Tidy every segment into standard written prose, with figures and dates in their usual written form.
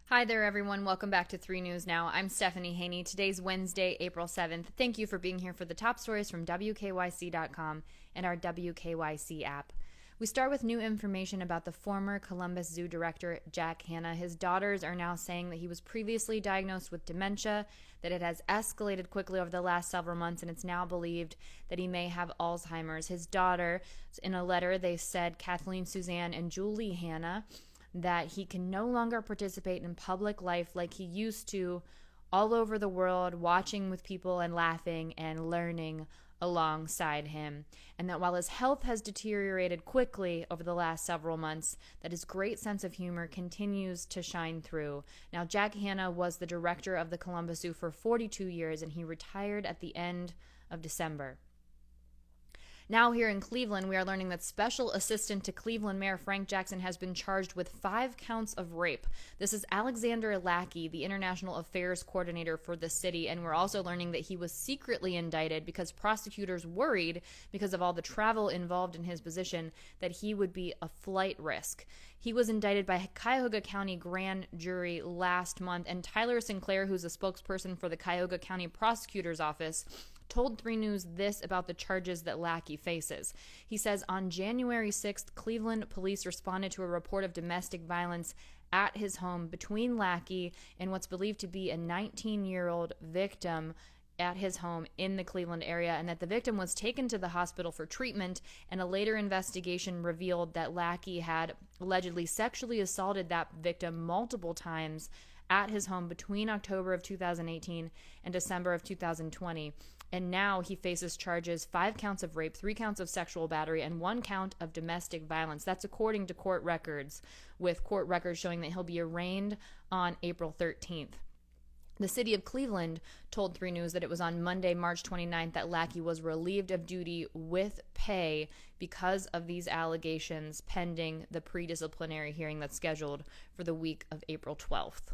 Hi there, everyone. Welcome back to 3 News Now. I'm Stephanie Haney. Today's Wednesday, April 7th. Thank you for being here for the top stories from WKYC.com and our WKYC app. We start with new information about the former Columbus Zoo director, Jack Hanna. His daughters are now saying that he was previously diagnosed with dementia, that it has escalated quickly over the last several months, and it's now believed that he may have Alzheimer's. His daughter, in a letter, they said, Kathleen Suzanne and Julie Hanna, that he can no longer participate in public life like he used to all over the world, watching with people and laughing and learning alongside him. And that while his health has deteriorated quickly over the last several months, that his great sense of humor continues to shine through. Now, Jack Hanna was the director of the Columbus Zoo for 42 years, and he retired at the end of December. Now here in Cleveland, we are learning that Special Assistant to Cleveland Mayor Frank Jackson has been charged with 5 counts of rape. This is Alexander Lackey, the International Affairs Coordinator for the city, and we're also learning that he was secretly indicted because prosecutors worried, because of all the travel involved in his position, that he would be a flight risk. He was indicted by Cuyahoga County Grand Jury last month, and Tyler Sinclair, who's a spokesperson for the Cuyahoga County Prosecutor's Office, told 3 News this about the charges that Lackey faces. He says, on January 6th, Cleveland police responded to a report of domestic violence at his home between Lackey and what's believed to be a 19-year-old victim at his home in the Cleveland area, and that the victim was taken to the hospital for treatment, and a later investigation revealed that Lackey had allegedly sexually assaulted that victim multiple times at his home between October of 2018 and December of 2020. And now he faces charges, 5 counts of rape, 3 counts of sexual battery, and 1 count of domestic violence. That's according to court records, with court records showing that he'll be arraigned on April 13th. The city of Cleveland told 3 News that it was on Monday, March 29th, that Lackey was relieved of duty with pay because of these allegations pending the pre-disciplinary hearing that's scheduled for the week of April 12th.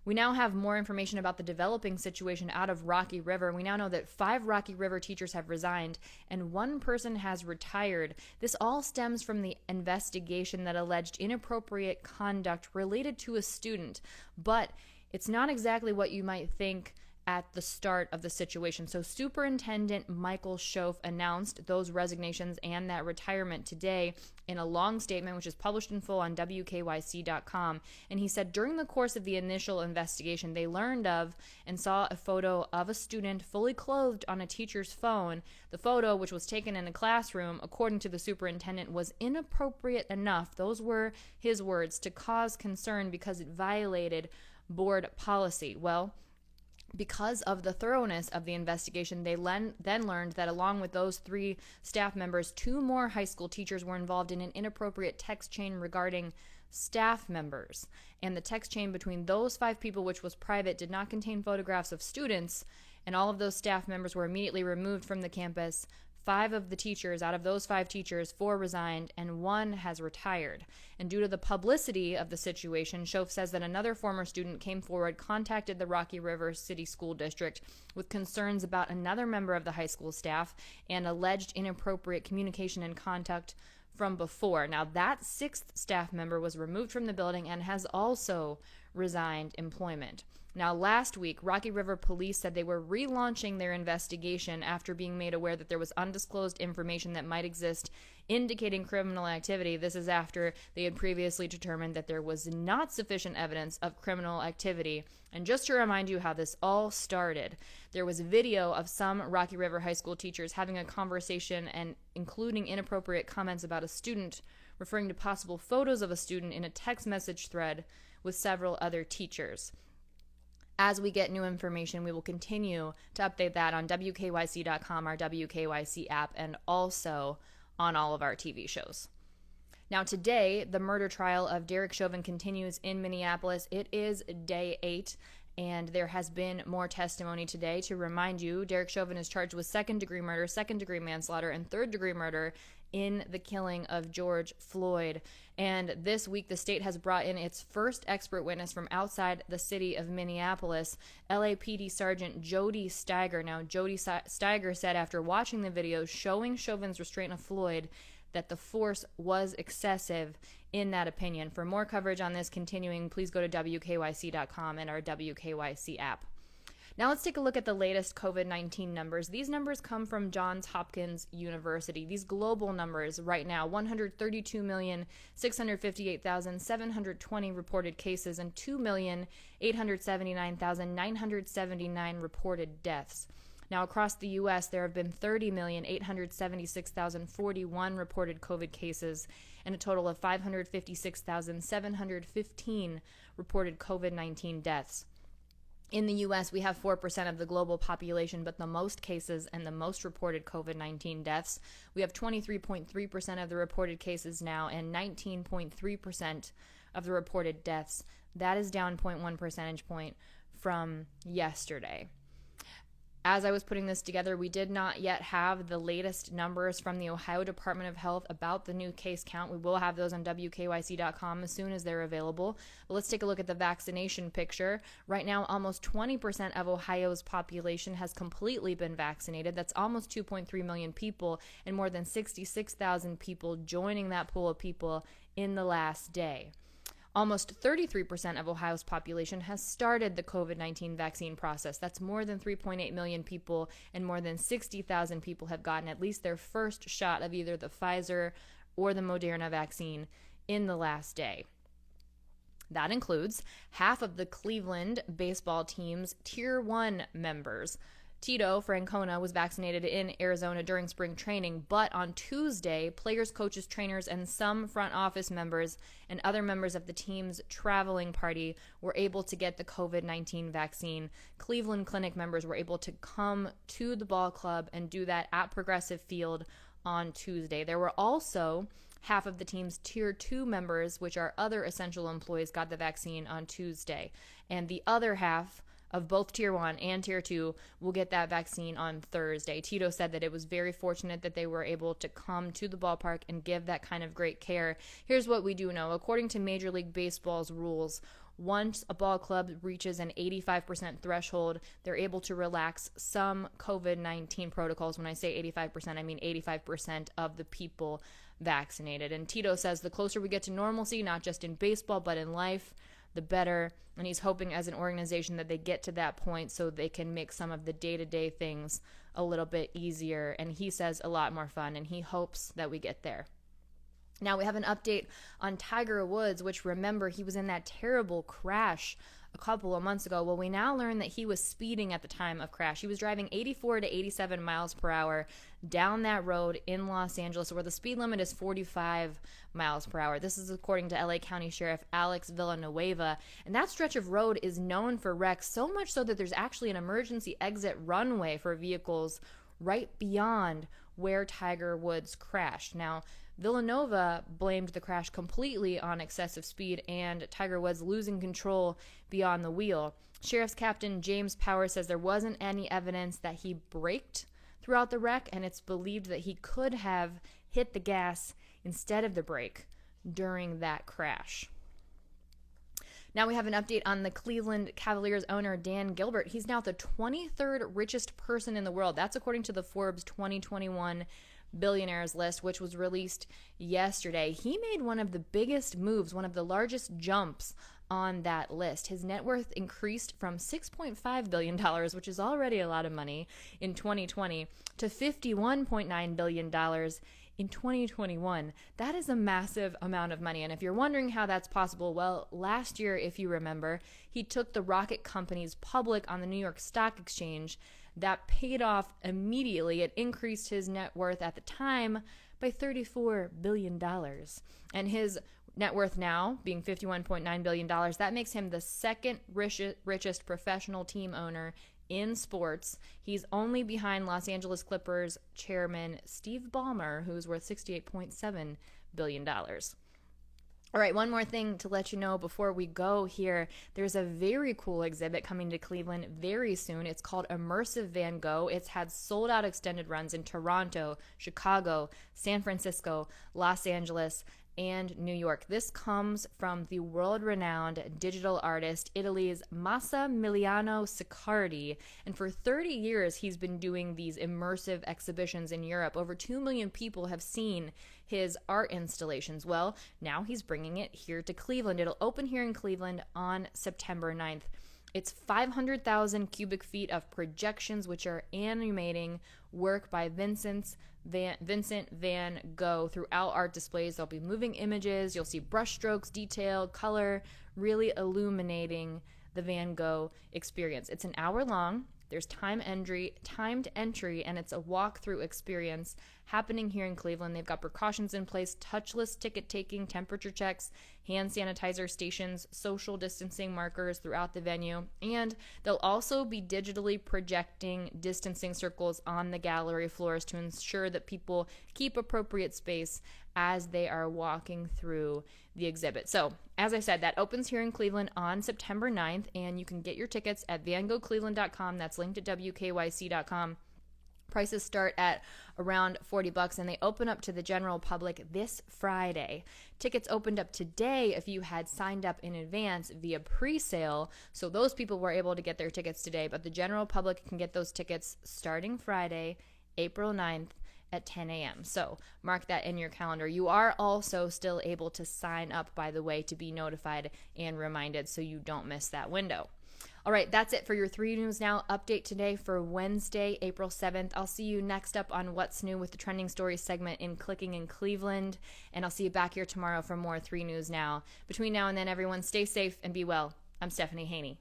We now have more information about the developing situation out of Rocky River. We now know that 5 Rocky River teachers have resigned and 1 person has retired. This all stems from the investigation that alleged inappropriate conduct related to a student, but it's not exactly what you might think at the start of the situation. So Superintendent Michael Schoaf announced those resignations and that retirement today in a long statement, which is published in full on WKYC.com. And he said during the course of the initial investigation, they learned of and saw a photo of a student fully clothed on a teacher's phone. The photo, which was taken in a classroom, according to the superintendent, was inappropriate enough, those were his words, to cause concern because it violated board policy. Well, because of the thoroughness of the investigation, they then learned that along with those 3 staff members, 2 more high school teachers were involved in an inappropriate text chain regarding staff members. And the text chain between those 5 people, which was private, did not contain photographs of students, and all of those staff members were immediately removed from the campus. 5 of the teachers, out of those 5 teachers, 4 resigned and 1 has retired. And due to the publicity of the situation, Schoaf says that another former student came forward, contacted the Rocky River City School District with concerns about another member of the high school staff and alleged inappropriate communication and contact from before. Now, that 6th staff member was removed from the building and has also resigned employment. Now, last week, Rocky River Police said they were relaunching their investigation after being made aware that there was undisclosed information that might exist indicating criminal activity. This is after they had previously determined that there was not sufficient evidence of criminal activity. And just to remind you how this all started, there was a video of some Rocky River High School teachers having a conversation and including inappropriate comments about a student, referring to possible photos of a student in a text message thread with several other teachers. As we get new information, we will continue to update that on WKYC.com, our WKYC app, and also on all of our TV shows. Now today, the murder trial of Derek Chauvin continues in Minneapolis. It is day 8, and there has been more testimony today. To remind you, Derek Chauvin is charged with second-degree murder, second-degree manslaughter, and third-degree murder in the killing of George Floyd. And this week, the state has brought in its first expert witness from outside the city of Minneapolis, LAPD Sergeant Jody Steiger. Now, Jody Steiger said after watching the video showing Chauvin's restraint of Floyd that the force was excessive in that opinion. For more coverage on this continuing, please go to WKYC.com and our WKYC app. Now let's take a look at the latest COVID-19 numbers. These numbers come from Johns Hopkins University. These global numbers right now, 132,658,720 reported cases and 2,879,979 reported deaths. Now across the U.S., there have been 30,876,041 reported COVID cases and a total of 556,715 reported COVID-19 deaths. In the U.S., we have 4% of the global population, but the most cases and the most reported COVID-19 deaths. We have 23.3% of the reported cases now and 19.3% of the reported deaths. That is down 0.1 percentage point from yesterday. As I was putting this together, we did not yet have the latest numbers from the Ohio Department of Health about the new case count. We will have those on WKYC.com as soon as they're available. But let's take a look at the vaccination picture. Right now, almost 20% of Ohio's population has completely been vaccinated. That's almost 2.3 million people and more than 66,000 people joining that pool of people in the last day. Almost 33% of Ohio's population has started the COVID-19 vaccine process. That's more than 3.8 million people, and more than 60,000 people have gotten at least their first shot of either the Pfizer or the Moderna vaccine in the last day. That includes half of the Cleveland baseball team's Tier 1 members. Tito Francona was vaccinated in Arizona during spring training, but on Tuesday, players, coaches, trainers, and some front office members and other members of the team's traveling party were able to get the COVID-19 vaccine. Cleveland Clinic members were able to come to the ball club and do that at Progressive Field on Tuesday. There were also half of the team's Tier 2 members, which are other essential employees, got the vaccine on Tuesday. And the other half of both Tier 1 and Tier 2 will get that vaccine on Thursday. Tito said that it was very fortunate that they were able to come to the ballpark and give that kind of great care. Here's what we do know. According to Major League Baseball's rules, once a ball club reaches an 85% threshold, they're able to relax some COVID-19 protocols. When I say 85%, I mean 85% of the people vaccinated. And Tito says the closer we get to normalcy, not just in baseball, but in life, the better. And he's hoping as an organization that they get to that point so they can make some of the day-to-day things a little bit easier. And he says a lot more fun, and he hopes that we get there. Now we have an update on Tiger Woods, which, remember, he was in that terrible crash a couple of months ago. Well, we now learn that he was speeding at the time of crash. He was driving 84 to 87 miles per hour down that road in Los Angeles, where the speed limit is 45 miles per hour. This is according to LA County Sheriff Alex Villanueva. And that stretch of road is known for wrecks, so much so that there's actually an emergency exit runway for vehicles right beyond where Tiger Woods crashed. Now, Villanova blamed the crash completely on excessive speed and Tiger Woods losing control beyond the wheel. Sheriff's Captain James Power says there wasn't any evidence that he braked throughout the wreck, and it's believed that he could have hit the gas instead of the brake during that crash. Now we have an update on the Cleveland Cavaliers owner, Dan Gilbert. He's now the 23rd richest person in the world. That's according to the Forbes 2021 Billionaires list, which was released yesterday. He made one of the biggest moves, one of the largest jumps on that list. His net worth increased from $6.5 billion, which is already a lot of money, in 2020 to $51.9 billion in 2021. That is a massive amount of money. And if you're wondering how that's possible, well, last year, if you remember, he took the rocket companies public on the New York Stock Exchange. That paid off immediately. It increased his net worth at the time by $34 billion. And his net worth now, being $51.9 billion, that makes him the second richest professional team owner in sports. He's only behind Los Angeles Clippers chairman Steve Ballmer, who's worth $68.7 billion. All right, one more thing to let you know before we go here. There's a very cool exhibit coming to Cleveland very soon. It's called Immersive Van Gogh. It's had sold-out extended runs in Toronto, Chicago, San Francisco, Los Angeles, and New York. This comes from the world-renowned digital artist, Italy's Massimiliano Siccardi. And for 30 years, he's been doing these immersive exhibitions in Europe. Over 2 million people have seen his art installations. Well, now he's bringing it here to Cleveland. It'll open here in Cleveland on September 9th. It's 500,000 cubic feet of projections, which are animating work by Vincent van Gogh throughout art displays. There'll be moving images. You'll see brushstrokes, detail, color, really illuminating the Van Gogh experience. It's an hour long. There's timed entry, and it's a walkthrough experience happening here in Cleveland. They've got precautions in place, touchless ticket taking, temperature checks, hand sanitizer stations, social distancing markers throughout the venue, and they'll also be digitally projecting distancing circles on the gallery floors to ensure that people keep appropriate space as they are walking through the exhibit. So, as I said, that opens here in Cleveland on September 9th, and you can get your tickets at vangoghcleveland.com. That's linked at wkyc.com. Prices start at around $40, and they open up to the general public this Friday. Tickets opened up today if you had signed up in advance via pre-sale, so those people were able to get their tickets today, but the general public can get those tickets starting Friday, April 9th, at 10 a.m. So mark that in your calendar. You are also still able to sign up, by the way, to be notified and reminded so you don't miss that window. All right, that's it for your 3 News Now update today for Wednesday, April 7th. I'll see you next up on What's New with the Trending Stories segment in Clicking in Cleveland, and I'll see you back here tomorrow for more 3 News Now. Between now and then, everyone, stay safe and be well. I'm Stephanie Haney.